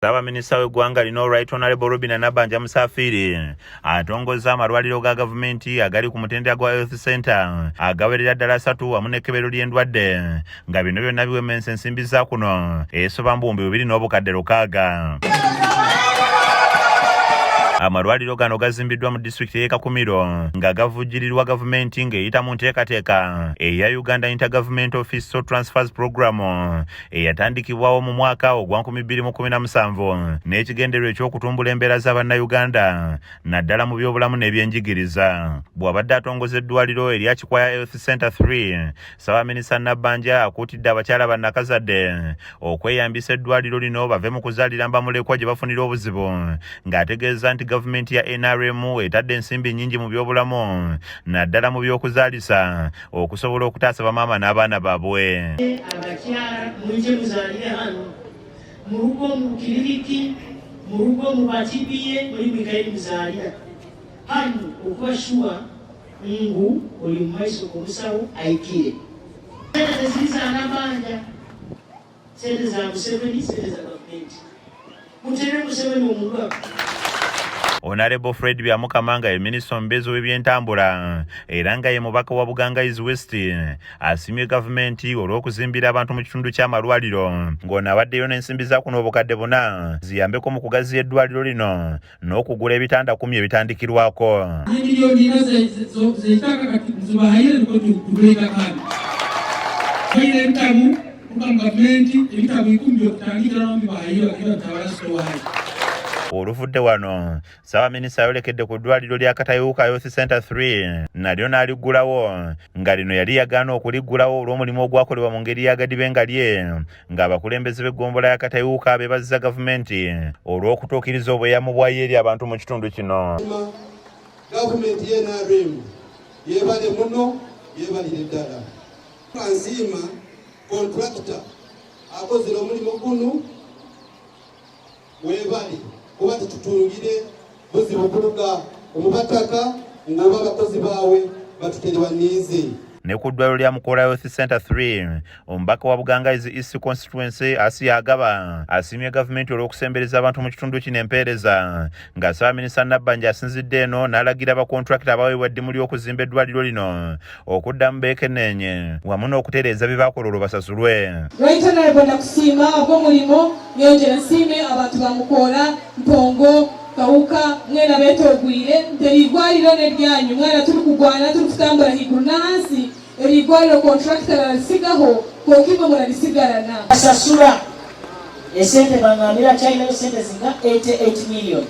Ssabaminista w'eggwanga lino Right Honorable Robinah Nabbanja Musafiri atongoza amalwariro ga gavumenti agali ku mutendera gwa Health Center agawerera ddala 3 wamu n'ekkebero ly'endwadde nga bino byonna biwemensa ensimbi za kuno esoba mbumbi 2.6. Amalwariro gano gazimbiddwa mu district y'e Kakumiro nga gavujjirirwa gavumenti ng'eyita mu nteekateeka eya Uganda Intergovernment Official Transfers Program eyatandikibwawo mu mwaka ogwa 2017 n'ekigendererwa eky'okutumbula embeera z'Abannayuganda naddala mu by'obulamu n'ebyenjigiriza. Bw'abadde atongoza eddwaliro erya Kikwaya Health Center 3, Ssabaminista Nabbanja akuutidde abakyala bannakazadde okweyambisa eddwaliro lino bave mu kuzaalira mbamulekwa gye bafunira obuzibu ng'ategeeza nti gavumenti ya NRM etadde ensimbi nnyingi mu by'obulamu naddala mu by'okuzaalisa okusobola okutaasa bamaama n'abaana baabwe. Abakyala muje muzaalire hano mu rugo mu Kiririki, mu rugo mu Batibiye, muri Mikaeli muzaalira hano okubashuwa ngu oli mu maiso ku musawo ayikire. Sente ziriza Nabbanja, sente za Museveni, sente za gavumenti. Mutere Museveni omulwa. Honorable Fred Byamukamanga ye minisita omubeezi w'ebyentambula era nga ye mubaka wa Buganga East West asimye gavumenti olw'okuzimbira abantu mu kitundu ky'amalwaliro ng'ono awaddeyo n'ensimbi za kuno obukadde 4 ziyambeko mu kugaziya eddwaliro lino n'okugula ebitanda 10 ebitandikirwako. Oluvudde wano Ssabaminista ayolekedde ku ddwaliro lya Katayuuka Health Center 3 nalyo n'aliggulawo nga lino yali yagaana okuliggulawo olw'omulimu ogwakolebwa mu ngeri y'agadibe nga lye ng'abakulembeze b'eggombolola ya Katayuuka beebazizza gavumenti olw'okutuukiriza obweyamo bwayo eri abantu mu kitundu kino. Gavumenti y'NRM yeebale muno yeebalire ddala. Ansiima kontrakita akozera omulimu guno weebale kuba tutungire buzibu kuluga omubataka ng'oba abakozi baawe batuterewaniize. Ne ku ddwaliro lya Mukola Health Center 3, omubaka wa Buganga East Constituency Asabye Agaba asimye gavumenti olw'okusembereza abantu mu kitundu kino empeereza nga Ssabaminista Nabbanja asinzidde eno n'alagira abakontrakita abaweebwa eddimu ly'okuzimba eddwaliro lino okuddamu beekenneenye wamu n'okutereeza bye baakola olwo basasulwe. Right Honorable nakusiima ogw'omulimu nyongera nsiime abantu ba Mukola, Mpongo, Kawuka mwena beetogwire nti erigwaliro n'eryanyu mwena tuli kugwana tuli kutambula haigulu n'ahansi erigwaliro kontrakita balisigaho kookimwe munalisigarana. Basasula esente bangambira kyalinayo sente zinga 88 million.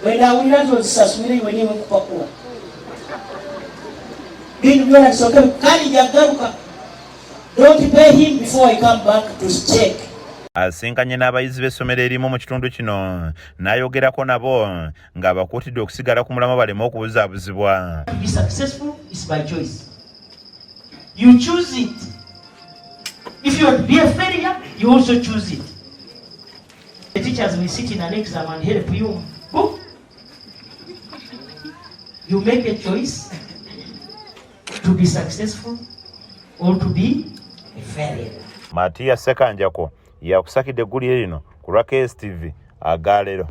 Bwendawulira nti ozisasulire iwe niwe kupakula bintu byona bisooke kali jagaruka. Don't pay him before I come back to check. Asinkanye n'abayizi b'essomero erimu mu kitundu kino n'ayogerako nabo ng'abakuutidde okusigala ku mulamwa baleme okubuzaabuzibwa. To be successful is by choice. You choose it. If you want to be a failure, you also choose it. The teachers will sit in an exam and help you. You make a choice to be successful or to be a failure. Matiya Sekanjako yakusakidde eggulire lino ku KSTV Agalero.